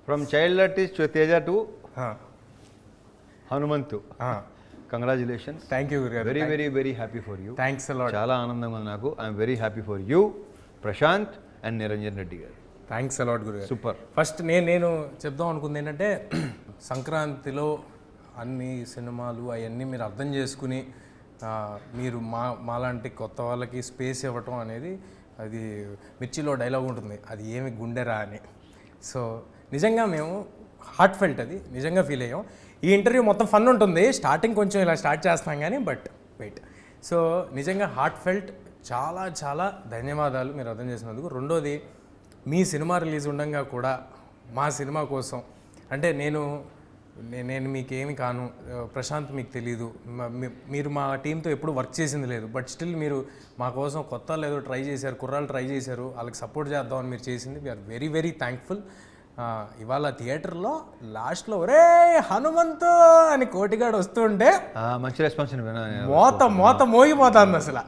From child artist Teja to Hanumanthu. Congratulations. Thank you గురుగారు. Very very very happy for you. Thanks a lot. చాలా ఆనందంగా ఉంది నాకు. I'm very happy for you, Prashant and Niranjan Reddy గారు. Thanks a lot గురుగారు. Super. First నేను చెప్దాం అనుకుంది ఏంటంటే, సంక్రాంతిలో అన్ని సినిమాలు అవన్నీ మీరు అర్థం చేసుకుని మీరు మాలాంటి కొత్త వాళ్ళకి స్పేస్ ఇవ్వటం అనేది, అది మిర్చిలో డైలాగ్ ఉంటుంది, అది ఏమి గుండెరా అని. సో నిజంగా మేము హార్ట్ ఫెల్ట్, అది నిజంగా ఫీల్ అయ్యాం. ఈ ఇంటర్వ్యూ మొత్తం ఫన్ ఉంటుంది, స్టార్టింగ్ కొంచెం ఇలా స్టార్ట్ చేస్తాం కానీ బట్ వెయిట్. సో నిజంగా హార్ట్ ఫెల్ట్. చాలా చాలా ధన్యవాదాలు మీరు అర్థం చేసినందుకు. రెండోది, మీ సినిమా రిలీజ్ ఉండగా కూడా మా సినిమా కోసం, అంటే నేను మీకేమి కాను, ప్రశాంత్ మీకు తెలీదు, మీరు మా టీంతో ఎప్పుడు వర్క్ చేసింది లేదు, బట్ స్టిల్ మీరు మా కోసం కొత్త ఏదో ట్రై చేశారు, కుర్రాళ్ళు ట్రై చేశారు, వాళ్ళకి సపోర్ట్ చేద్దామని మీరు చేసింది. We are very very thankful. ఇవాళ థియేటర్లో లాస్ట్లో ఒరే హనుమంతు అని కోటిగాడు వస్తుంటే మంచి రెస్పాన్స్, మోత మోగిపోతుంది అసలు.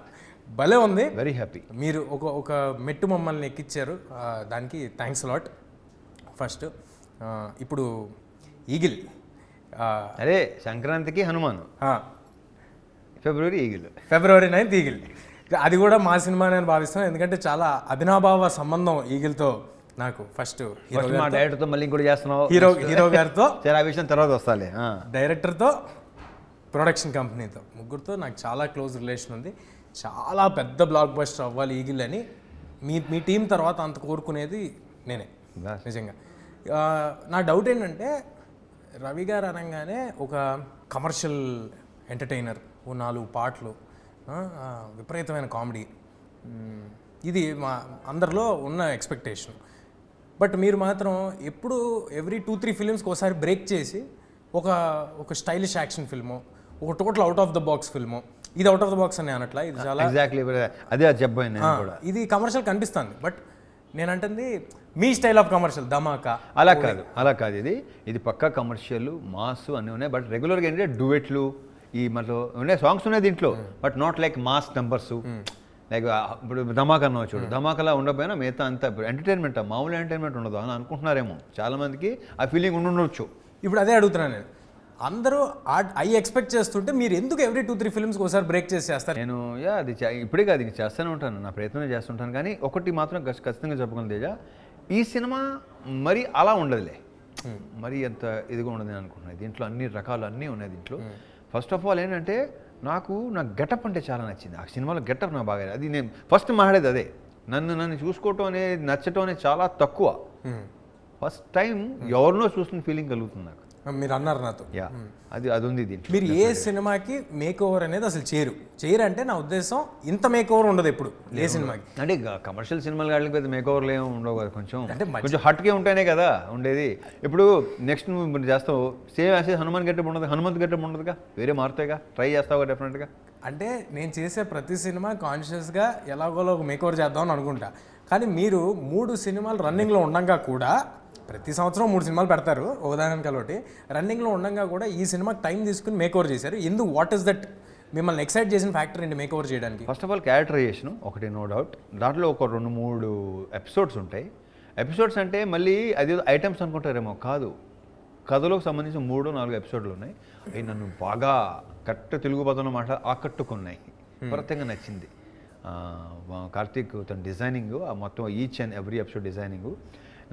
భలే ఉంది. Very happy. మీరు ఒక మెట్టు మమ్మల్ని ఎక్కించారు, దానికి థ్యాంక్స్ లాట్. ఫస్ట్ ఇప్పుడు ఈగిల్, అదే సంక్రాంతికి హనుమాన్, ఫిబ్రవరి 9th ఈగిల్. అది కూడా మా సినిమా నేను భావిస్తున్నాను, ఎందుకంటే చాలా అభినాభావ సంబంధం ఈగిల్తో నాకు. ఫస్ట్ మా డైరెక్టర్తో మళ్ళీ ఇంకోటి చేస్తున్నావు, హీరో గారితో, ఆ విషయం తర్వాత వస్తాలే. డైరెక్టర్తో, ప్రొడక్షన్ కంపెనీతో, ముగ్గురితో నాకు చాలా క్లోజ్ రిలేషన్ ఉంది. చాలా పెద్ద బ్లాక్ బస్టర్ అవ్వాలి ఈగిల్ అని మీ టీం తర్వాత అంత కోరుకునేది నేనే నిజంగా. నా డౌట్ ఏంటంటే, రవి గారు అనగానే ఒక కమర్షియల్ ఎంటర్టైనర్, ఓ 4 పాటలు, విపరీతమైన కామెడీ, ఇది మా అందరిలో ఉన్న ఎక్స్పెక్టేషన్. బట్ మీరు మాత్రం ఎప్పుడు ఎవ్రీ 2-3 ఫిలిమ్స్కి ఒకసారి బ్రేక్ చేసి ఒక స్టైలిష్ యాక్షన్ ఫిల్ము, ఒక total out of the box film. ఇది అవుట్ ఆఫ్ ద బాక్స్ అని అనట్లా, ఇది చాలా ఎగ్జాక్ట్లీ అదే చెప్పాను నేను కూడా. ఇది కమర్షియల్ కనిపిస్తుంది, బట్ నేను అంటుంది మీ స్టైల్ ఆఫ్ కమర్షియల్ ధమాకా. అలా కాదు, ఇది పక్కా కమర్షియల్, మాస్ అన్నీ ఉన్నాయి. బట్ రెగ్యులర్గా ఏంటంటే డ్యూయెట్లు, ఈ మళ్ళీ ఉన్నాయి సాంగ్స్ ఉన్నాయి దీంట్లో, but not like mass numbers. Like ఇప్పుడు ధమాకా అన్నావు చూడు, ధమాకాలా ఉండకపోయినా మిగతా అంతా ఎంటర్టైన్మెంట్, మామూలు ఎంటర్టైన్మెంట్ ఉండదు అని అనుకుంటున్నారేమో చాలామందికి, ఆ ఫీలింగ్ ఉండొచ్చు. ఇప్పుడు అదే అడుగుతున్నాను నేను, అందరూ ఎక్స్పెక్ట్ చేస్తుంటే మీరు ఎందుకు ఎవ్రీ 2-3 ఫిల్మ్స్కి ఒకసారి బ్రేక్ చేసి చేస్తారు? నేను అది ఇప్పుడే కాదు, ఇంక చేస్తూనే ఉంటాను, నా ప్రయత్నం చేస్తుంటాను. కానీ ఒకటి మాత్రం ఖచ్చితంగా చెప్పగలను తేజ, ఈ సినిమా మరి అలా ఉండదులే, మరి అంత ఇదిగా ఉండదని అనుకుంటున్నాను. దీంట్లో అన్ని రకాలు అన్నీ ఉన్నాయి దీంట్లో. ఫస్ట్ ఆఫ్ ఆల్ ఏంటంటే, నా గెటప్ అంటే చాలా నచ్చింది. ఆ సినిమాలో గెటప్ నాకు బాగా, అది నేను ఫస్ట్ మాట్లాడేది అదే. నన్ను చూసుకోవటం అనేది, నచ్చటం అనేది చాలా తక్కువ. ఫస్ట్ టైం ఎవరినో చూసిన ఫీలింగ్ కలుగుతుంది నాకు. మీరు అన్నారు నాతో, అది ఉంది దీంట్లో. మీరు ఏ సినిమాకి మేక్ ఓవర్ అనేది అసలు చేయరు అంటే నా ఉద్దేశం, ఇంత మేక్ ఓవర్ ఉండదు ఎప్పుడు ఏ సినిమాకి. అంటే కమర్షియల్ సినిమాలు కాళ్ళకి పెద్ద మేక్ ఓవర్లు ఏమి ఉండవు కదా, కొంచెం హట్కే ఉంటేనే కదా ఉండేది. ఇప్పుడు నెక్స్ట్ నువ్వు చేస్తావు సేమ్ యాసేజ్ హనుమాన్ గెటప్ ఉండదు, హనుమంత్ గెటప్ ఉండదుగా, వేరే మారుతాయిగా, ట్రై చేస్తావుగా డెఫినెట్గా. అంటే నేను చేసే ప్రతి సినిమా కాన్షియస్గా ఎలాగోలో ఒక మేక్ ఓవర్ చేద్దామని అనుకుంటా. కానీ మీరు 3 సినిమాలు రన్నింగ్లో ఉండగా కూడా, ప్రతి సంవత్సరం 3 సినిమాలు పెడతారు ఒకదానికి ఒకటి, రన్నింగ్లో ఉండగా కూడా ఈ సినిమాకి టైం తీసుకుని మేక్ ఓవర్ చేశారు. ఎందుకు, వాట్ ఈస్ దట్ మిమ్మల్ని ఎక్సైట్ చేసిన ఫ్యాక్టర్ ఏంటి మేక్ ఓవర్ చేయడానికి? ఫస్ట్ ఆఫ్ ఆల్ క్యారెక్టరైజేషన్ ఒకటి, నో డౌట్. దాంట్లో ఒక 2-3 ఎపిసోడ్స్ ఉంటాయి. ఎపిసోడ్స్ అంటే మళ్ళీ అది ఐటమ్స్ అనుకుంటారేమో, కాదు, కథలోకి సంబంధించిన 3-4 ఎపిసోడ్లు ఉన్నాయి. అవి నన్ను బాగా తెలుగు పదంలో ఆకట్టుకున్నాయి, విపరీతంగా నచ్చింది. కార్తీక్ తన డిజైనింగ్, మొత్తం each and every episode designing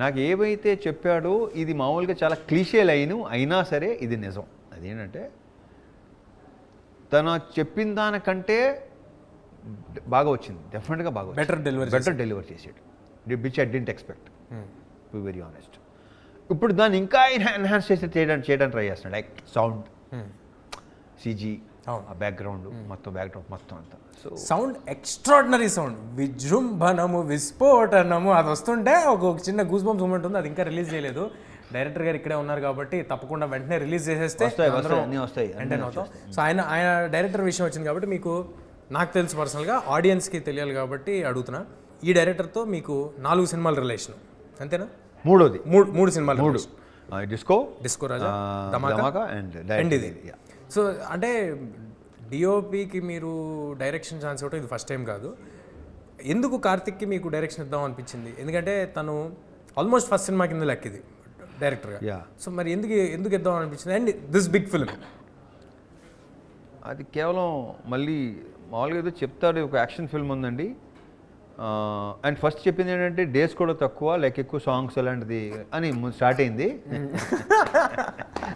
నాకు ఏవైతే చెప్పాడో, ఇది మామూలుగా చాలా క్లీషే లైన్ అయినా సరే ఇది నిజం. అదేంటంటే, తను చెప్పిన దానికంటే బాగా వచ్చింది, డెఫినెట్గా బాగా, బెటర్ డెలివర్ చేసాడు, which I didn't expect, to be very honest. ఇప్పుడు దాన్ని ఇంకా ఎన్హాన్స్ చేయడానికి ట్రై చేస్తున్నాడు. లైక్ సౌండ్, సిజీ, బ్యాక్గ్రౌండ్ మొత్తం అంతా. సో సౌండ్ ఎక్స్ట్రాడినరీ సౌండ్, విజృంభణము, విస్ఫోటనము, అది వస్తుంటే ఒక చిన్న గూస్ బంప్స్ మూమెంట్ ఉంది. అది ఇంకా రిలీజ్ చేయలేదు, డైరెక్టర్ గారు ఇక్కడే ఉన్నారు కాబట్టి తప్పకుండా వెంటనే రిలీజ్ చేసేస్తే ఎంటర్టైన్ అవుతాం. సో ఆయన డైరెక్టర్ విషయం వచ్చింది కాబట్టి మీకు, నాకు తెలుసు పర్సనల్గా, ఆడియన్స్కి తెలియాలి కాబట్టి అడుగుతున్నా. ఈ డైరెక్టర్తో మీకు 4 సినిమాల రిలేషన్ అంతేనా? మూడు సినిమాలు, డిస్కో రాజా, ధమాకా అండ్ ఇది. సో అంటే డిఓపికి మీరు డైరెక్షన్ ఛాన్స్ ఇవ్వటం ఇది ఫస్ట్ టైం కాదు. ఎందుకు కార్తిక్కి మీకు డైరెక్షన్ ఇద్దాం అనిపించింది? ఎందుకంటే తను ఆల్మోస్ట్ ఫస్ట్ సినిమా కింద లెక్క ఇది, డైరెక్టర్గా. యా, సో మరి ఎందుకు ఇద్దాం అనిపించింది అండ్ దిస్ బిగ్ ఫిల్మ్? అది కేవలం మళ్ళీ మామూలుగా ఏదో చెప్తాడు, ఒక యాక్షన్ ఫిల్మ్ ఉందండి అండ్ ఫస్ట్ చెప్పింది ఏంటంటే డేస్ కూడా తక్కువ, లైక్ ఎక్కువ సాంగ్స్ అలాంటిది అని స్టార్ట్ అయింది.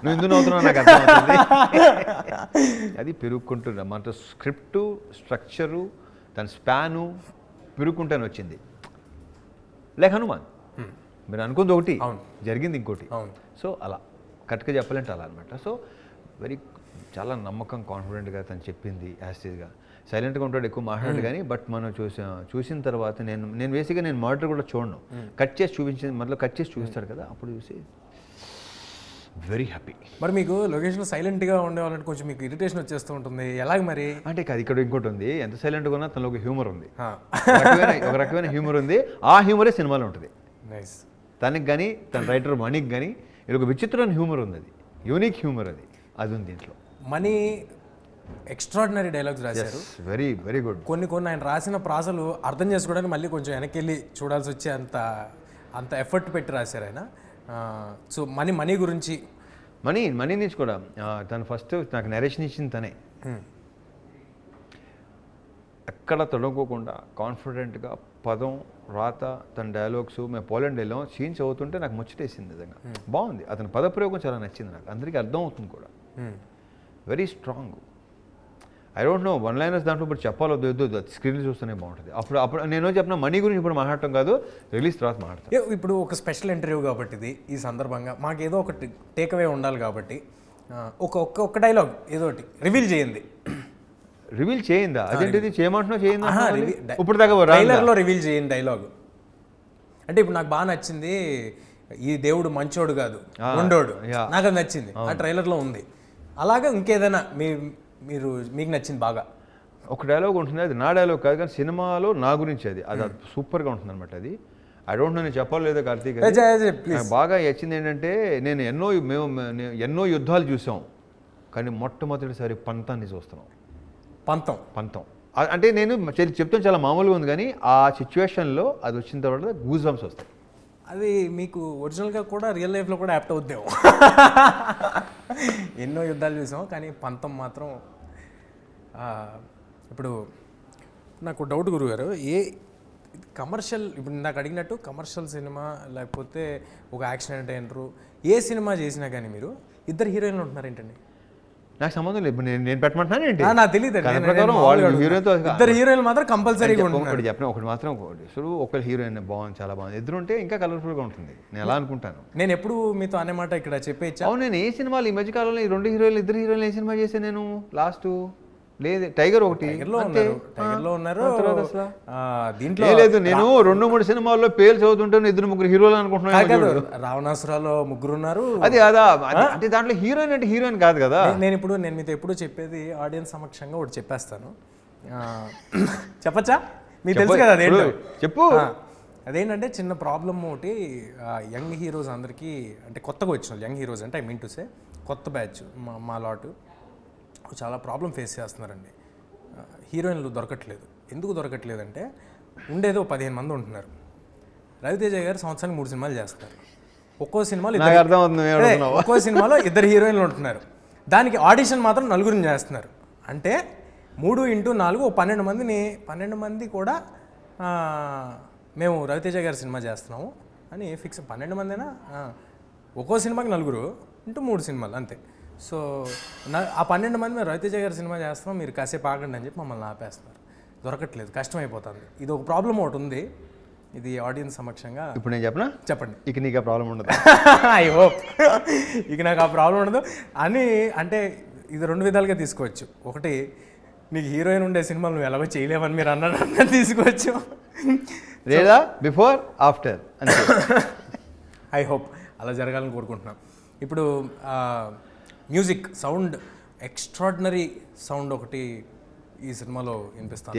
నువ్వు ఎందుకు నవ్వుతున్నావు నాకు అర్థమవుతుంది. అది పెరుగుకుంటున్నా మన స్క్రిప్టు స్ట్రక్చరు దాని స్పాను పెరుగుకుంటానే వచ్చింది. లైక్ హనుమాన్, మీరు అనుకుంది ఒకటి, జరిగింది ఇంకోటి. సో అలా కరెక్ట్గా చెప్పాలంటే అలా అనమాట. సో వెరీ చాలా నమ్మకం, కాన్ఫిడెంట్గా తను చెప్పింది యాస్టీజ్గా. సైలెంట్గా ఉంటాడు, ఎక్కువ మాట్లాడు కానీ, బట్ మనం చూసిన తర్వాత నేను బేసిక్గా నేను మానిటర్ కూడా చూడను, కట్ చేసి చూపించింది మళ్ళీ కట్ చేసి చూపిస్తాడు కదా, అప్పుడు చూసి వెరీ హ్యాపీ. మరి మీకు లొకేషన్లో సైలెంట్గా ఉండేవాళ్ళంటే కొంచెం మీకు ఇరిటేషన్ వచ్చేస్తూ ఉంటుంది, ఎలాగ మరి? అంటే కాదు, ఇక్కడ ఇంకోటి ఉంది, ఎంత సైలెంట్గా ఉన్నా తనలో ఒక హ్యూమర్ ఉంది, ఒక రకమైన హ్యూమర్ ఉంది. ఆ హ్యూమరే సినిమాలో ఉంటుంది. నైస్. తనకి కానీ తన రైటర్ మనీకి కానీ ఇది ఒక విచిత్రమైన హ్యూమర్ ఉంది, అది యూనిక్ హ్యూమర్, అది ఉంది దీంట్లో. మనీ ఎక్స్ట్రాడినరీ డైలాగ్స్ రాశారు, వెరీ వెరీ గుడ్. కొన్ని ఆయన రాసిన ప్రాసలు అర్థం చేసుకోవడానికి మళ్ళీ కొంచెం వెనక్కి వెళ్ళి చూడాల్సి వచ్చే అంత ఎఫర్ట్ పెట్టి రాశారు ఆయన. సో మనీ గురించి, మనీ నుంచి కూడా తను ఫస్ట్ నాకు నరేషన్ ఇచ్చింది తనే. ఎక్కడ తొడగకుండా కాన్ఫిడెంట్గా పదం రాత తన డైలాగ్స్, మేము పోలాండ్ వెళ్ళాం, సీన్స్ అవుతుంటే నాకు ముచ్చటేసింది నిజంగా. బాగుంది, అతని పదప్రయోగం చాలా నచ్చింది నాకు, అందరికీ అర్థం అవుతుంది కూడా. Very strong. I don't know one liners దాంట్లో ఇప్పుడు చెప్పాలో స్క్రీన్ చూస్తూనే బాగుంటుంది. అప్పుడు నేను చెప్పిన మనీ గురించి ఇప్పుడు మాట్లాడటం కాదు, రిలీజ్ తర్వాత మాట్లాడతాను. ఇప్పుడు ఒక స్పెషల్ ఇంటర్వ్యూ కాబట్టి ఇది, ఈ సందర్భంగా మాకు ఏదో ఒకటి టేక్అవే ఉండాలి కాబట్టి ఒక డైలాగ్ ఏదో ఒకటి రివీల్ చేయండి. రివీల్ చేయిందా? అదేంటిది చేయమంటున్నావు? చేయిందా? ఇప్పుడు దాకా ట్రైలర్లో రివీల్ చేయండి డైలాగ్. అంటే ఇప్పుడు నాకు బాగా నచ్చింది, ఈ దేవుడు మంచోడు కాదు ఉండోడు, నాకు అది నచ్చింది, ఆ ట్రైలర్లో ఉంది. అలాగా ఇంకేదైనా మీకు నచ్చింది బాగా? ఒక డైలాగ్ ఉంటుంది, అది నా డైలాగ్ కాదు కానీ సినిమాలో నా గురించి అది సూపర్గా ఉంటుంది అనమాట. అది ఐ డోంట్ నో నేను చెప్పాలి లేదా కార్తీక్. నాకు బాగా నచ్చింది ఏంటంటే, మేము ఎన్నో యుద్ధాలు చూసాం కానీ మొట్టమొదటిసారి పంతాన్ని చూస్తున్నాం. పంతం అంటే నేను చెప్తాను చాలా మామూలుగా ఉంది కానీ ఆ సిచ్యువేషన్లో అది వచ్చిన తర్వాత గూస్ బంప్స్ వస్తాయి. అది మీకు ఒరిజినల్గా కూడా రియల్ లైఫ్లో కూడా యాప్ట్ అవుద్దేమో. ఎన్నో యుద్ధాలు చూసాం కానీ పంతం మాత్రం. ఇప్పుడు నాకు డౌట్ గురుగారు, కమర్షియల్, ఇప్పుడు నాకు అడిగినట్టు కమర్షియల్ సినిమా లేకపోతే ఒక యాక్షన్ ఎంటర్టైనరు ఏ సినిమా చేసినా కానీ మీరు ఇద్దరు హీరోయిన్లు ఉంటున్నారు ఏంటండి? నాకు సంబంధం లేదు, నేను పెట్టమంటున్నాను ఏంటి నాకు తెలియదు. ఇద్దరు హీరోయిన్లు మాత్రం కంపల్సరీగా చెప్పిన ఒకటి మాత్రం ఒకరి హీరోయిన్ బాగుంది, చాలా బాగుంది, ఇద్దరు ఉంటే ఇంకా కలర్ఫుల్గా ఉంటుంది. నేను ఎలా అనుకుంటాను. నేను ఎప్పుడు మీతో అనే మాట ఇక్కడ చెప్పేచ్చా? అవును, నేను ఏ సినిమాలు ఈ మధ్యకాలంలో ఈ రెండు హీరోయిన్లు ఇద్దరు హీరోయిన్లు ఏ సినిమా చేశాను నేను లాస్ట్? లేదు, టైగర్ ఒకటి, టైగర్లో ఉన్నారు. దీంట్లో లేదు, నేను 2-3 సినిమాల్లో పేరు చదువుతుంటాను, 2-3 హీరోలు అనుకుంటున్నాను. రావణాసురాలో 3 ఉన్నారు. అది అంటే దాంట్లో హీరోయిన్ అంటే హీరోయిన్ కాదు కదా. నేను మీతో ఎప్పుడు చెప్పేది ఆడియన్స్ సమక్షంగా ఒకటి చెప్పేస్తాను. చెప్పచ్చా? మీకు తెలుసు కదా అదేంటో. చెప్పు. అదేంటంటే చిన్న ప్రాబ్లమ్ ఒకటి, యంగ్ హీరోస్ అందరికీ, అంటే కొత్తగా వచ్చిన యంగ్ హీరోస్ అంటే ఐ మీన్ టు సే కొత్త బ్యాచ్ మా లాటు చాలా ప్రాబ్లం ఫేస్ చేస్తున్నారండి. హీరోయిన్లు దొరకట్లేదు. ఎందుకు దొరకట్లేదంటే ఉండేదో 15 మంది ఉంటున్నారు. రవితేజ గారు సంవత్సరానికి 3 సినిమాలు చేస్తారు. ఒక్కో సినిమాలో 2 హీరోయిన్లు ఉంటున్నారు. దానికి ఆడిషన్ మాత్రం 4 చేస్తున్నారు. అంటే 3x4 12 మంది కూడా మేము రవితేజ గారి సినిమా చేస్తున్నాము అని ఫిక్స్. 12 మందినా, ఒక్కో సినిమాకి 4 ఇంటూ 3 సినిమాలు అంతే. సో ఆ 12 మంది మేము రవితేజ గారి సినిమా చేస్తున్నాం, మీరు కాసేపు ఆగండి అని చెప్పి మమ్మల్ని ఆపేస్తున్నారు. దొరకట్లేదు, కష్టమైపోతుంది. ఇది ఒక ప్రాబ్లం ఒకటి ఉంది. ఇది ఆడియన్స్ సమక్షంగా ఇప్పుడు నేను చెప్పండి. ఇక నీకు ఆ ప్రాబ్లం ఉండదు. ఐ హోప్ ఇక నాకు ఆ ప్రాబ్లం ఉండదు అని. అంటే ఇది 2 విధాలుగా తీసుకోవచ్చు. ఒకటి, నీకు హీరోయిన్ ఉండే సినిమాలు నువ్వు ఎలాగో చేయలేవని మీరు అన్న తీసుకోవచ్చు, లేదా బిఫోర్ ఆఫ్టర్. ఐ హోప్ అలా జరగాలని కోరుకుంటున్నాం. ఇప్పుడు మ్యూజిక్ సౌండ్, ఎక్స్ట్రాడినరీ సౌండ్ ఒకటి ఈ సినిమాలో వినిపిస్తాను.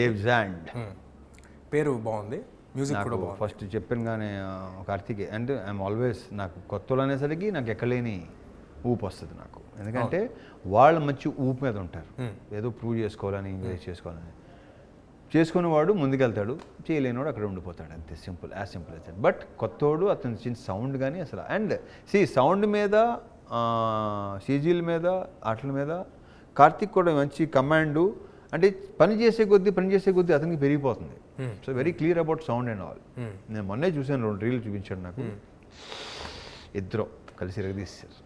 పేరు బాగుంది, మ్యూజిక్ కూడా బాగుంది. ఫస్ట్ చెప్పాను కానీ కార్తీక్, అండ్ ఐఎమ్ ఆల్వేస్, నాకు కొత్తలు అనేసరికి నాకు ఎక్కలేని ఊపు వస్తుంది నాకు. ఎందుకంటే వాళ్ళు మంచి ఊపు మీద ఉంటారు, ఏదో ప్రూవ్ చేసుకోవాలని, ఎంకరేజ్ చేసుకోవాలని. చేసుకునేవాడు ముందుకెళ్తాడు, చేయలేనివాడు అక్కడ ఉండిపోతాడు, అంతే. Simple, as simple as that. But కొత్తోడు అతను చిన్న సౌండ్ కానీ అసలు, అండ్ సౌండ్ మీద, సీజీల మీద, ఆటల మీద కార్తిక్ కూడా మంచి కమాండు. అంటే పని చేసే కొద్దీ అతనికి పెరిగిపోతుంది. So very clear about sound and all. నేను మొన్నే చూసాను, 2 రీల్ చూపించాడు నాకు. ఇద్దరు కలిసి ఎరగదీశారు.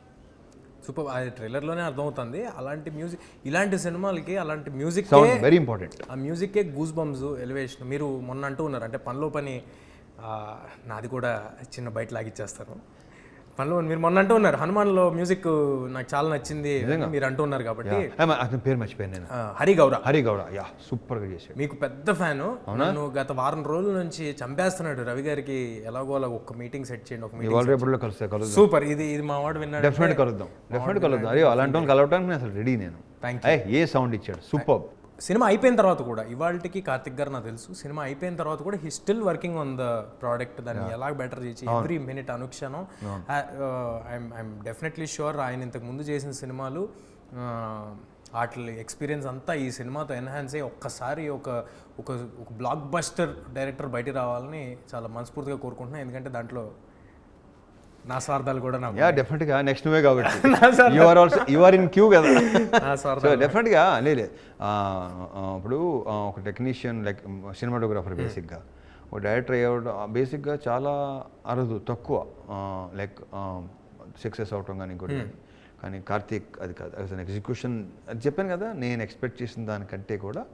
సూపర్. అది ట్రైలర్లోనే అర్థమవుతుంది. అలాంటి మ్యూజిక్, ఇలాంటి సినిమాలకి అలాంటి మ్యూజిక్ వెరీ ఇంపార్టెంట్. ఆ మ్యూజిక్కే గూస్ బంప్స్, ఎలివేషన్. మీరు మొన్న అంటూ ఉన్నారు అంటే పనిలో పని, నాది కూడా చిన్న బయట లాగిచ్చేస్తారు పనిలో. మీరు మొన్న అంటూ ఉన్నారు హనుమాన్లో మ్యూజిక్ నాకు చాలా నచ్చింది మీరు అంటూ ఉన్నారు కాబట్టి. అతని పేరు మర్చిపోయాను నేను. హరి గౌర, యా, సూపర్గా చేశాడు. మీకు పెద్ద ఫ్యాను. నన్ను గత వారం రోజుల నుంచి చంపేస్తున్నాడు రవి గారికి, ఎలాగో అలా ఒక మీటింగ్ సెట్ చేయండి, ఒక మీటింగ్ రేపట్లో కలుద్దాం. సూపర్. ఇది మా వాడు విన్నాడు. డెఫినెట్ కలుద్దాం. అరే అలాంటి వాళ్ళు కలవడానికి అసలు రెడీ నేను. ఏ సౌండ్ ఇచ్చాడు, సూపర్. సినిమా అయిపోయిన తర్వాత కూడా, ఇవాళకి కార్తిక్ గారు నాకు తెలుసు, సినిమా అయిపోయిన తర్వాత కూడా he still working on the product. దాన్ని ఎలా బెటర్ చేసి every minute Anukshanam. I'm definitely sure ఆయన ఇంతకు ముందు చేసిన సినిమాలు వాటి ఎక్స్పీరియన్స్ అంతా ఈ సినిమాతో ఎన్హాన్స్ అయ్యి ఒక్కసారి ఒక బ్లాక్ బస్టర్ డైరెక్టర్ బయటికి రావాలని చాలా మనస్ఫూర్తిగా కోరుకుంటున్నాను. ఎందుకంటే దాంట్లో నా స్వార్థాలు కూడా నాకు. డెఫినెట్గా నెక్స్ట్ నువ్వే కాబట్టి యు ఆర్ ఇన్ క్యూ కదా. సో డెఫినెట్గా లేదు. ఇప్పుడు ఒక టెక్నీషియన్ లైక్ సినిమాటోగ్రాఫర్ బేసిక్గా, ఒక డైరెక్టర్ అయ్యేవాడు బేసిక్గా చాలా అరుదు, తక్కువ లైక్ సక్సెస్ అవటం కానీ ఇంకోటి. కానీ కార్తీక్ అది కాదు, అసలు ఎగ్జిక్యూషన్ అది చెప్పాను కదా, నేను ఎక్స్పెక్ట్ చేసిన దానికంటే కూడా.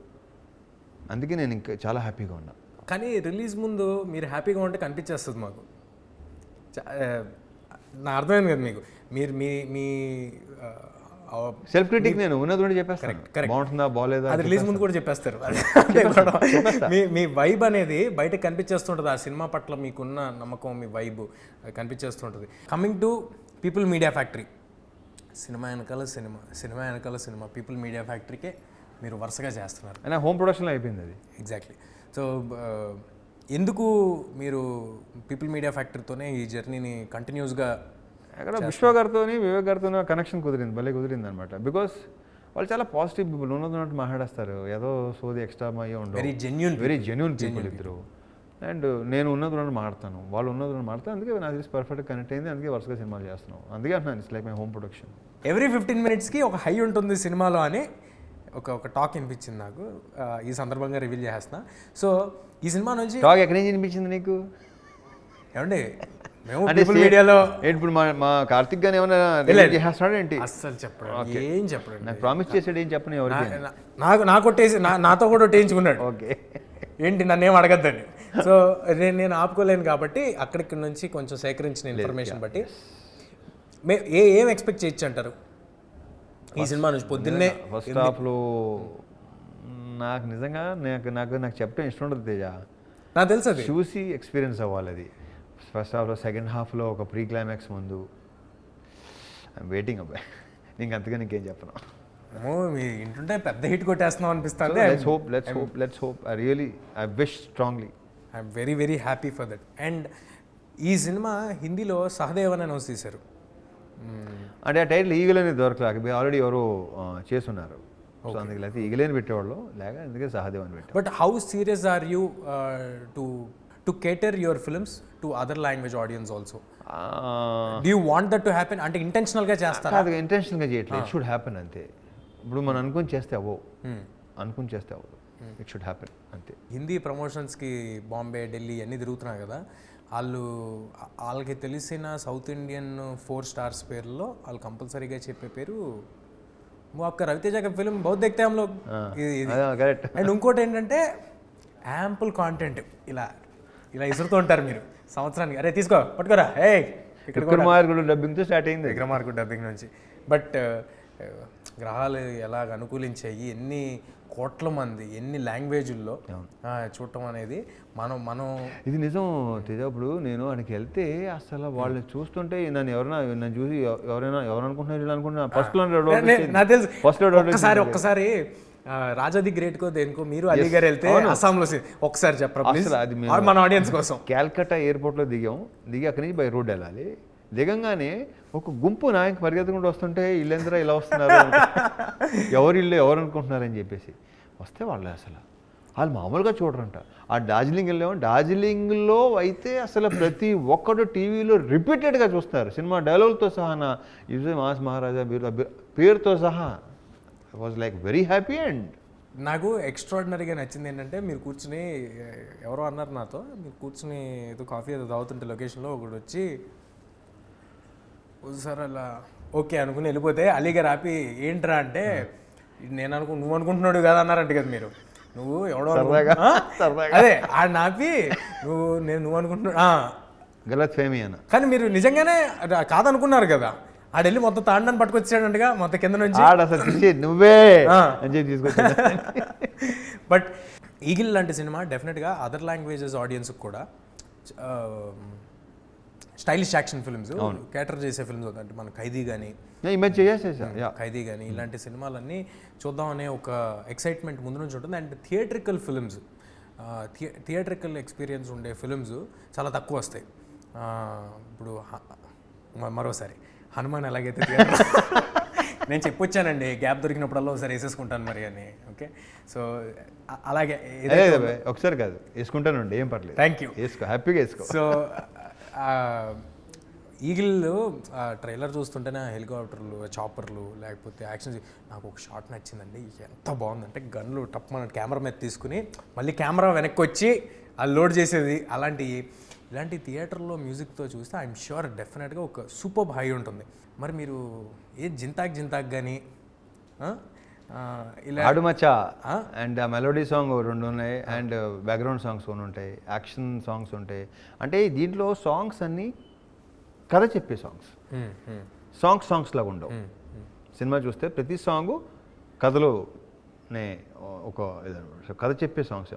అందుకే నేను ఇంకా చాలా హ్యాపీగా ఉన్నా. కానీ రిలీజ్ ముందు మీరు హ్యాపీగా ఉంటే కనిపించేస్తుంది మాకు. నా అర్థమైంది కదా మీకు. మీరు మీ సెల్ఫ్ క్రిటిక్ నేను ఉన్నది చెప్పేస్తాను, బాగుంటుందా బాగోలేదా అది రిలీజ్ ముందు కూడా చెప్పేస్తారు. మీ వైబ్ అనేది బయటకు కనిపించేస్తుంటుంది. ఆ సినిమా పట్ల మీకున్న నమ్మకం, మీ వైబ్ కనిపించేస్తుంటుంది. Coming to People Media Factory, cinema వెనకాల సినిమా పీపుల్ మీడియా ఫ్యాక్టరీకే మీరు వరుసగా చేస్తున్నారు. అయినా హోమ్ ప్రొడక్షన్లో అయిపోయింది అది. ఎగ్జాక్ట్లీ. సో ఎందుకు మీరు పీపుల్ మీడియా ఫ్యాక్టరీతోనే ఈ జర్నీని కంటిన్యూస్గా? అక్కడ విశ్వ గారితో, వివేక్ గారితో కనెక్షన్ కుదిరింది, భలే కుదిరింది అనమాట. బికాస్ వాళ్ళు చాలా పాజిటివ్ పీపుల్, ఉన్నట్టు మాట్లాడేస్తారు, ఏదో సోది ఎక్స్ట్రా అయ్యే ఉండవు. వెరీ జెన్యూన్ పీపుల్ ఇద్దరు. అండ్ నేను ఉన్నది మాడతాను, వాళ్ళు ఉన్నది మాడతాను. అందుకే నాకు తెలిసి పర్ఫెక్ట్గా కనెక్ట్ అయింది. అందుకే వరుసగా సినిమాలు చేస్తున్నాం. అందుకే అంటున్నాను, it's like my home production. Every 15 minutesకి ఒక హై ఉంటుంది సినిమాలో అని ఒక టాక్ వినిపించింది నాకు. ఈ సందర్భంగా రివీల్ చేస్తున్నా. సో ఈ సినిమా నుంచి టాక్ ఎక్కడి నుంచి వినిపించింది నీకు? ఏమండి మేము పీపుల్ మీడియాలో ఇప్పుడు మా కార్తిక్ గాని ఏమైనా చేస్తాడు ఏంటి? అస్సలు చెప్పడు, ఏం చెప్పడు. నాకు ప్రామిస్ చేసాడు, ఏం చెప్పను ఎవరికి. నాకు కొట్టేసి నాతో కూడా కొట్టేయించుకున్నాడు. ఓకే ఏంటి నన్ను ఏం అడగద్దండి. సో నేను ఆపుకోలేను కాబట్టి అక్కడికి నుంచి కొంచెం సేకరించిన ఇన్ఫర్మేషన్ బట్టి ఏం ఎక్స్పెక్ట్ చేయొచ్చు అంటారు ఈ సినిమా నుంచి? పొద్దున్నే ఫస్ట్ హాఫ్లో నాకు నిజంగా నాకు చెప్పడం ఇష్టం ఉండదు తేజ. నాకు తెలుసు, అది చూసి ఎక్స్పీరియన్స్ అవ్వాలి. అది ఫస్ట్ హాఫ్లో, సెకండ్ హాఫ్లో ఒక ప్రీ క్లైమాక్స్ ముందు ఐఎమ్ వెయిటింగ్ అబ్బాయి. నీకు అంతగా నీకేం చెప్పను. మీ ఇంటుంటే పెద్ద హిట్ కొట్టేస్తున్నాం అనిపిస్తుంది. Let's hope. I wish strongly. I'm very happy for that. And ఈ సినిమా హిందీలో సహదేవ్ అని అనౌన్స్ చేశారు. అంటే ఆ టైటిల్ ఈగలేని దొరకలేక ఆల్రెడీ ఎవరో చేస్తున్నారు. సో అందుకే లేకపోతే ఈగలేని పెట్టేవాళ్ళు, లేక అందుకే సహదేవ్ అని పెట్టారు. But how serious are you to cater your films to other language audience also? Do you want that to happen? అంటే ఇంటెన్షనల్గా చేస్తారా? అది ఇంటెన్షనల్గా చేయట్లేదు, ఇట్ షుడ్ హ్యాపెన్ అంతే. ఇప్పుడు మనం అనుకుని చేస్తే అవ్వవు, ఇట్ షుడ్ హ్యాపెన్ అంతే. హిందీ ప్రమోషన్స్కి బాంబే, ఢిల్లీ అన్నీ తిరుగుతున్నారు కదా, వాళ్ళకి తెలిసిన సౌత్ ఇండియన్ 4 stars పేర్లలో వాళ్ళు కంపల్సరీగా చెప్పే పేరు वो आपका रवितेजा का फिल्म बहुत देखते हैं हम लोग. అండ్ ఇంకోటి ఏంటంటే యాంపుల్ కాంటెంట్ ఇలా ఇసురుతూ ఉంటారు మీరు సంవత్సరానికి. అరే తీసుకో పట్టుకోరా, ఏ విక్రమార్కుడు డబ్బింగ్తో స్టార్ట్ అయింది. విక్రమార్కుడు డబ్బింగ్ నుంచి. బట్ గ్రహాలు ఎలాగ అనుకూలించాయి, ఎన్ని కోట్ల మంది ఎన్ని లాంగ్వేజ్ల్లో చూడటం అనేది మనం ఇది నిజం తేజ. ఇప్పుడు నేను ఆయనకి వెళ్తే అసలు వాళ్ళు చూస్తుంటే నన్ను చూసి ఎవరు అనుకుంటున్నారు నాకు తెలుసు. ఒక్కసారి రాజాది గ్రేట్ కో దేనికో మీరు అలీ గారు వెళ్తే అస్సాంలో ఒకసారి చెప్పండి మన ఆడియన్స్ కోసం. క్యాల్కటా ఎయిర్పోర్ట్లో దిగి అక్కడి నుంచి బై రోడ్ వెళ్ళాలి. దిగంగానే ఒక గుంపు నాయకు పరిగెత్తుకుంటూ వస్తుంటే ఇల్లందరూ ఇలా వస్తున్నారు, ఎవరు అనుకుంటున్నారని చెప్పేసి వస్తే వాళ్ళు అసలు వాళ్ళు మామూలుగా చూడరంట. ఆ డార్జిలింగ్ వెళ్ళాము, డార్జిలింగ్లో అయితే అసలు ప్రతి ఒక్కడు టీవీలో రిపీటెడ్గా చూస్తారు సినిమా డైలాగులతో సహా. నా యూజే మాస్ మహారాజా పేరుతో సహా. I was like very happy. And నాకు ఎక్స్ట్రాడినరీగా నచ్చింది ఏంటంటే మీరు కూర్చుని, ఎవరో అన్నారు నాతో, మీరు కూర్చుని ఏదో కాఫీ ఏదో తాగుతుంటే లొకేషన్లో ఒకడు వచ్చి సార్ అలా ఓకే అనుకుని వెళ్ళిపోతే అలీగారు ఆపి ఏంట్రా అంటే నువ్వు అనుకుంటున్నాడు కదా అన్నారంట కదా మీరు. నువ్వు ఎవడో అదే ఆడ నాపి నువ్వు అనుకుంటున్నా గలత్ ఫేమీ అన్న. కానీ మీరు నిజంగానే కాదనుకున్నారు కదా. ఆడెళ్ళి మొత్తం తాండాన్ని పట్టుకొచ్చాడంటగా మొత్తం కింద నుంచి. అసలు నువ్వే తీసుకొచ్చా. బట్ ఈగిల్ లాంటి సినిమా డెఫినెట్గా అదర్ లాంగ్వేజెస్ ఆడియన్స్కి కూడా స్టైలిష్ యాక్షన్ ఫిల్మ్స్ క్యాటర్ చేసే ఫిల్మ్స్ అంటే మన ఖైదీ కానీ ఖైదీ కానీ ఇలాంటి సినిమాలన్నీ చూద్దామనే ఒక ఎక్సైట్మెంట్ ముందు నుంచి ఉంటుంది. And theatrical films, theatrical experience ఉండే ఫిల్మ్స్ చాలా తక్కువ వస్తాయి. ఇప్పుడు మరోసారి హనుమాన్ ఎలాగైతే నేను చెప్పొచ్చానండి, గ్యాప్ దొరికినప్పుడల్లా ఒకసారి వేసేసుకుంటాను మరి అని. ఓకే, సో అలాగే ఒకసారి కాదు వేసుకుంటానండి, ఏం పర్లేదు. థ్యాంక్ యూ, వేసుకో, హ్యాపీగా వేసుకో. సో ఈగిల్ ట్రైలర్ చూస్తుంటేనే హెలికాప్టర్లు, చాపర్లు, లేకపోతే యాక్షన్, నాకు ఒక షాట్ నచ్చిందండి. ఎంత బాగుందంటే గన్లు టప్ మన కెమెరా మీద తీసుకుని మళ్ళీ కెమెరా వెనక్కి వచ్చి అది లోడ్ చేసేది. ఇలాంటి థియేటర్లో మ్యూజిక్తో చూస్తే ఐఎమ్ ష్యూర్ డెఫినెట్గా ఒక సూపర్ హై ఉంటుంది. మరి మీరు జింతాక్ కానీ ఇలా ఆడుమచ్చా అండ్ ఆ మెలోడీ సాంగ్ 2 ఉన్నాయి, అండ్ బ్యాక్గ్రౌండ్ సాంగ్స్ 1 ఉంటాయి, యాక్షన్ సాంగ్స్ ఉంటాయి. అంటే దీంట్లో సాంగ్స్ అన్నీ కథ చెప్పే సాంగ్స్ లాగా ఉండవు. సినిమా చూస్తే ప్రతి సాంగ్ కథలోనే ఒక కథ చెప్పే సాంగ్స్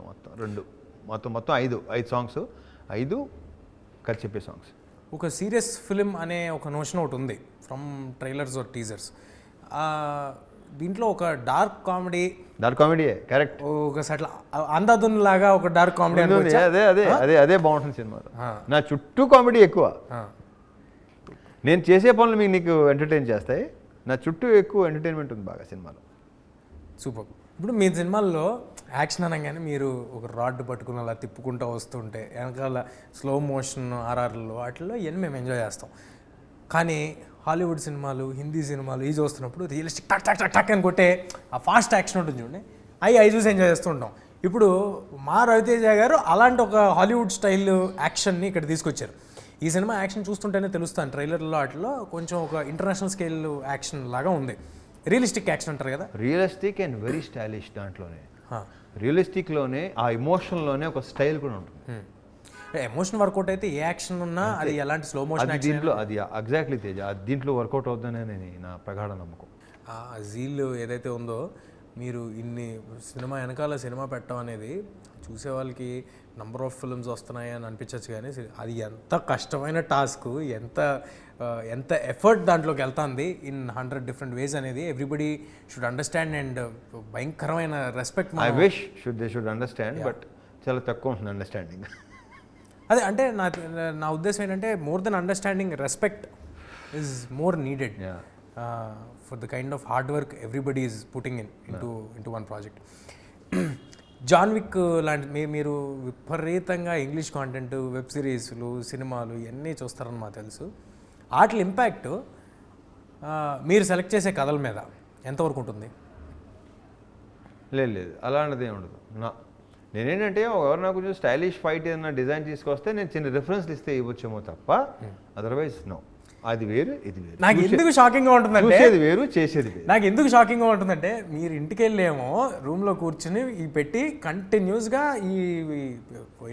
మొత్తం 5 సాంగ్స్, 5 కథ చెప్పే సాంగ్స్. ఒక సీరియస్ ఫిలిం అనే ఒక నోషన్ ఒకటి ఉంది ఫ్రమ్ ట్రైలర్స్ ఆర్ టీజర్స్. దీంట్లో ఒక డార్క్ కామెడీ కరెక్ట్, ఒక సట్ల అందాదున్ లాగా ఒక డార్క్ కామెడీ. అదే బాగుంటుంది సినిమాలో. నా చుట్టూ కామెడీ ఎక్కువ. నేను చేసే పనులు నీకు ఎంటర్టైన్ చేస్తాయి, నా చుట్టూ ఎక్కువ ఎంటర్టైన్మెంట్ ఉంది బాగా సినిమాలో. సూపర్. ఇప్పుడు మీ సినిమాల్లో యాక్షన్ అనగానే మీరు ఒక రాడ్ పట్టుకుని అలా తిప్పుకుంటూ వస్తుంటే వెనకాల స్లో మోషన్ ఆర్ఆర్లో వాటిల్లో ఇవన్నీ మేము ఎంజాయ్ చేస్తాం. కానీ హాలీవుడ్ సినిమాలు, హిందీ సినిమాలు ఇవి చూస్తున్నప్పుడు రియలిస్టిక్ టక్ టక్ టక్ టక్ అని కొట్టే ఆ ఫాస్ట్ యాక్షన్ ఉంటుంది చూడండి, అవి చూసి ఎంజాయ్ చేస్తూ ఉంటాం. ఇప్పుడు మా రవితేజ గారు అలాంటి ఒక హాలీవుడ్ స్టైల్ యాక్షన్ని ఇక్కడ తీసుకొచ్చారు. ఈ సినిమా యాక్షన్ చూస్తుంటేనే తెలుస్తాను, ట్రైలర్లో వాటిలో కొంచెం ఒక ఇంటర్నేషనల్ స్కేల్ యాక్షన్ లాగా ఉంది. రియలిస్టిక్ యాక్షన్ అంటారు కదా, రియలిస్టిక్ అండ్ వెరీ స్టైలిష్. దాంట్లోనే రియలిస్టిక్లోనే ఆ ఎమోషన్లోనే ఒక స్టైల్ కూడా ఉంటుంది. ఎమోషన్ వర్కౌట్ అయితే ఏ యాక్షన్ ఉన్నా అది ఎలాంటి స్లో మోషన్ దీంట్లో అది ఎగ్జాక్ట్లీ తేజ, దీంట్లో వర్కౌట్ అవుతుందని నా ప్రగాఢ నమ్మకం. ఆ జీల్ ఏదైతే ఉందో, మీరు ఇన్ని సినిమా పెట్టడం అనేది చూసే వాళ్ళకి నంబర్ ఆఫ్ ఫిల్మ్స్ వస్తున్నాయి అని అనిపించవచ్చు, కానీ అది ఎంత కష్టమైన టాస్క్, ఎంత ఎఫర్ట్ దాంట్లోకి వెళ్తుంది ఇన్ 100 different ways అనేది ఎవ్రీబడి షుడ్ అండర్స్టాండ్. అండ్ భయంకరమైన respect. I wish they should understand, but చాలా తక్కువ ఉంటుంది అండర్స్టాండింగ్. అదే అంటే నా ఉద్దేశం ఏంటంటే more than understanding, respect is more needed for the kind of hard work everybody is putting into one project. John Wick లాంటి మీరు విపరీతంగా ఇంగ్లీష్ కాంటెంట్, వెబ్ సిరీస్లు, సినిమాలు ఇవన్నీ చూస్తారని మాకు తెలుసు. వాటి ఇంపాక్ట్ మీరు సెలెక్ట్ చేసే కథల మీద ఎంతవరకు ఉంటుంది? లేదు అలాంటిది ఏమి ఉండదు. నేనేంటంటే ఎవరు నాకు కొంచెం స్టైలిష్ ఫైట్ ఏదైనా డిజైన్ తీసుకొస్తే నేను చిన్న రిఫరెన్స్లు ఇస్తే ఇవ్వచ్చేమో తప్ప, అదర్వైజ్ నో. అది వేరు, ఇది వేరు. నాకు ఎందుకు షాకింగ్గా ఉంటుందంటే వేరు, చేసేది వేరు. నాకు ఎందుకు షాకింగ్గా ఉంటుందంటే, మీరు ఇంటికి వెళ్ళేమో రూమ్లో కూర్చుని పెట్టి కంటిన్యూస్గా ఈ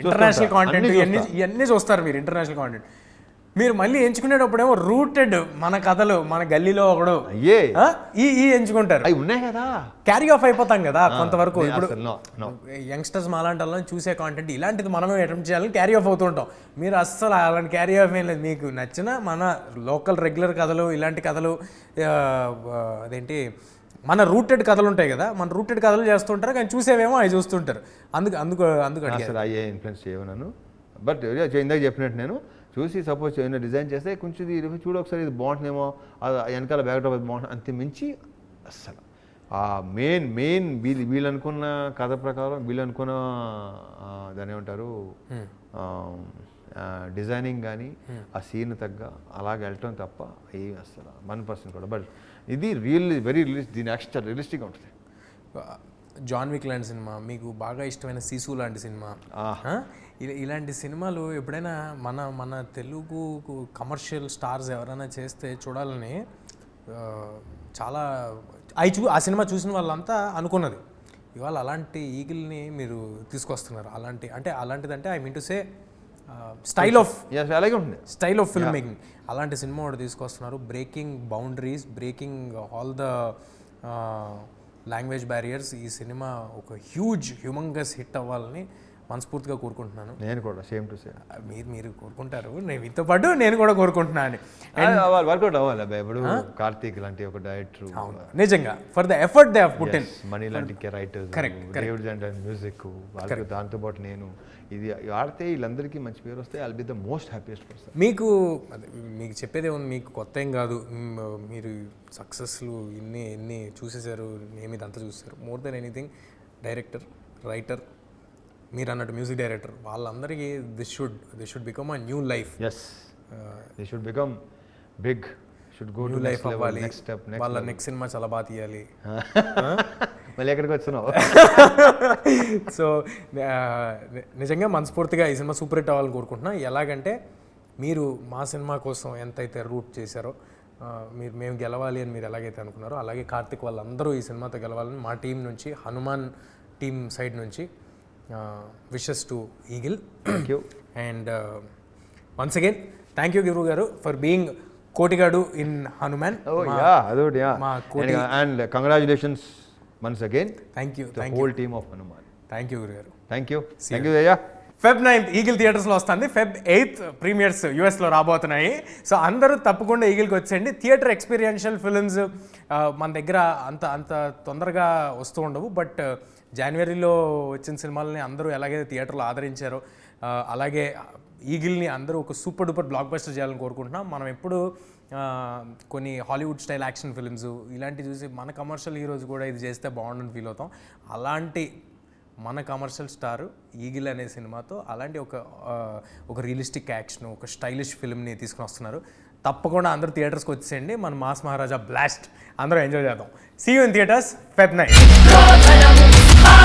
ఇంటర్నేషనల్ కాంటెంట్ ఇవన్నీ చూస్తారు మీరు. ఇంటర్నేషనల్ కాంటెంట్ మీరు మళ్ళీ ఎంచుకునేటప్పుడేమో రూటెడ్ మన కథలు, మన గల్లీలో ఒకడు ఈ ఎంచుకుంటారు. అవి ఉన్నాయి కదా, క్యారీ ఆఫ్ అయిపోతాం కదా కొంతవరకు. ఇప్పుడు యంగ్స్టర్స్ మాలాంటి వాళ్ళని చూసే కాంటెంట్ ఇలాంటిది మనమే అటెంప్ట్ చేయాలని క్యారీ ఆఫ్ అవుతుంటాం. మీరు అస్సలు అలాంటి క్యారీ ఆఫ్ ఏం లేదు. మీకు నచ్చిన మన లోకల్ రెగ్యులర్ కథలు, ఇలాంటి కథలు, అదేంటి మన రూటెడ్ కథలు ఉంటాయి కదా, మన రూటెడ్ కథలు చేస్తుంటారు, కానీ చూసేవేమో అవి చూస్తుంటారు. అందుకు అసలు అయ్యే ఇన్ఫ్లుయెన్స్ చేయను. బట్ ఇందాక చెప్పినట్టు నేను చూసి సపోజ్ ఏమైనా డిజైన్ చేస్తే కొంచెం చూడ ఒకసారి ఇది బాగుంటుందేమో, వెనకాల బ్యాక్డ్రాప్ అది బాగుంటుంది, అంతే మించి అస్సలు ఆ మెయిన్ వీళ్ళు అనుకున్న కథ ప్రకారం వీళ్ళు అనుకున్న దాని ఏమంటారు డిజైనింగ్ కానీ ఆ సీన్ తగ్గ అలాగ వెళ్ళటం తప్ప ఏం అసలు 1% కూడా. బట్ ఇది వెరీ దీని యాక్షన్ చాలా రియలిస్టిక్గా ఉంటుంది. జాన్ విక్ లాంటి సినిమా, మీకు బాగా ఇష్టమైన సీసు లాంటి సినిమా, ఇలాంటి సినిమాలు ఎప్పుడైనా మన తెలుగు కమర్షియల్ స్టార్స్ ఎవరైనా చేస్తే చూడాలని చాలా ఆ సినిమా చూసిన వాళ్ళంతా అనుకున్నది. ఇవాళ అలాంటి ఈగిల్ని మీరు తీసుకొస్తున్నారు. అలాంటిదంటే I mean to say style of film making, అలాంటి సినిమా ఒకటి తీసుకొస్తున్నారు. Breaking boundaries, breaking all the language barriers. ఈ సినిమా ఒక హ్యూమంగస్ హిట్ అవ్వాలని మనస్ఫూర్తిగా కోరుకుంటున్నాను. నేను కూడా సేమ్ టు సేమ్. మీరు కోరుకుంటారు, నేను మీతో పాటు నేను కూడా కోరుకుంటున్నాను. వర్కౌట్ అవ్వాలి ఇప్పుడు కార్తీక్ లాంటి ఒక డైరెక్టర్ నిజంగా for the effort they have put in, money లాంటి రైటర్స్, డేవిడ్ అండ్ మ్యూజిక్ వాళ్ళకి దాంతో పాటు నేను ఇది ఆడితే వీళ్ళందరికీ మంచి పేరు వస్తే I'll be the most happiest person. మీకు చెప్పేదే ఉంది, మీకు కొత్త ఏం కాదు. మీరు సక్సెస్లు ఎన్ని చూసేశారు, నేను ఇదంతా చూసేశారు. More than anything director, writer, మీరు అన్నట్టు మ్యూజిక్ డైరెక్టర్, వాళ్ళందరికీ this should become a new life. They should become big, should go to life అవ్వాలి. వాళ్ళ నెక్స్ట్ సినిమా చాలా బాగా తీయాలి. మళ్ళీ ఎక్కడికి వచ్చినావు? సో నిజంగా మనస్ఫూర్తిగా ఈ సినిమా సూపర్ హిట్ అవ్వాలని కోరుకుంటున్నా. ఎలాగంటే మీరు మా సినిమా కోసం ఎంతైతే రూట్ చేశారో, మేము గెలవాలి అని మీరు ఎలాగైతే అనుకున్నారో, అలాగే కార్తిక్ వాళ్ళందరూ ఈ సినిమాతో గెలవాలని మా టీం నుంచి, హనుమాన్ టీం సైడ్ నుంచి wishes to Eagle. Thank you. And once again thank you గురువు గారు ఫర్ బీయింగ్ కోటిగాడు in Hanuman. And congratulations once again. Thank you whole team of Hanuman. Thank you గురుగారు. థ్యాంక్ యూ దయ్యా. Feb 9th ఈగిల్ థియేటర్స్లో వస్తుంది. Feb 8th premieres యూఎస్లో రాబోతున్నాయి. So అందరూ తప్పకుండా ఈగిల్కి వచ్చేయండి. థియేటర్ ఎక్స్పీరియన్షియల్ ఫిల్మ్స్ మన దగ్గర అంత తొందరగా వస్తూ ఉండవు. బట్ జనవరిలో వచ్చిన సినిమాలని అందరూ ఎలాగైతే థియేటర్లో ఆదరించారో, అలాగే ఈగిల్ని అందరూ ఒక సూపర్ డూపర్ బ్లాక్ బస్టర్ చేయాలని కోరుకుంటున్నాం. మనం ఎప్పుడు కొన్ని హాలీవుడ్ స్టైల్ యాక్షన్ ఫిల్మ్స్ ఇలాంటివి చూసి మన కమర్షియల్ హీరోస్ కూడా ఇది చేస్తే బాగుండని ఫీల్ అవుతాం. అలాంటి మన కమర్షియల్ స్టార్ ఈగిల్ అనే సినిమాతో అలాంటి ఒక రియలిస్టిక్ యాక్షన్, ఒక స్టైలిష్ ఫిల్మ్ని తీసుకుని వస్తున్నారు. తప్పకుండా అందరూ థియేటర్స్కి వచ్చేయండి. మన మాస్ మహారాజా బ్లాస్ట్ అందరూ ఎంజాయ్ చేద్దాం. See you in theatres Feb 9.